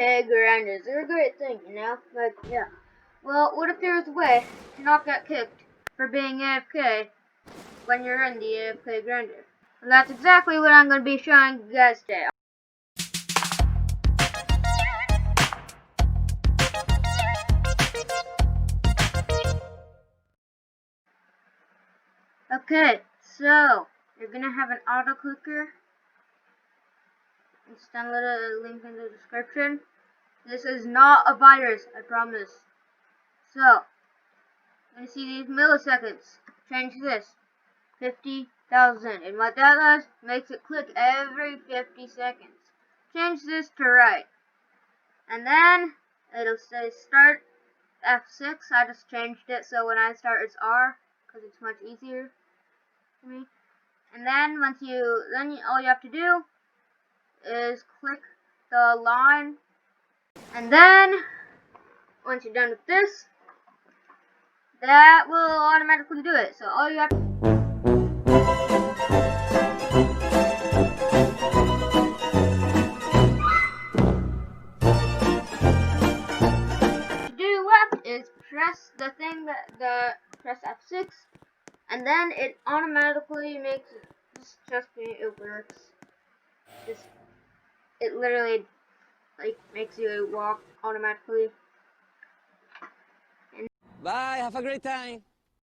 AFK grinders. They're a great thing, you know? Like, yeah. Well, what if there's a way to not get kicked for being AFK when you're in the AFK grinder? And that's exactly what I'm going to be showing you guys today. Okay, so you're going to have an auto clicker. Just download a link in the description. This is not a virus, I promise. So, you see these milliseconds. Change this. 50,000. And what that does, makes it click every 50 seconds. Change this to right. And then, it'll say start F6. I just changed it so when I start it's R, because it's much easier for me. And then, all you have to do is click the line. And then, once you're done with this, that will automatically do it. So all you have to do left is press the thing press F6, and then it automatically makes trust me, it works. It literally makes you walk automatically. Bye, have a great time.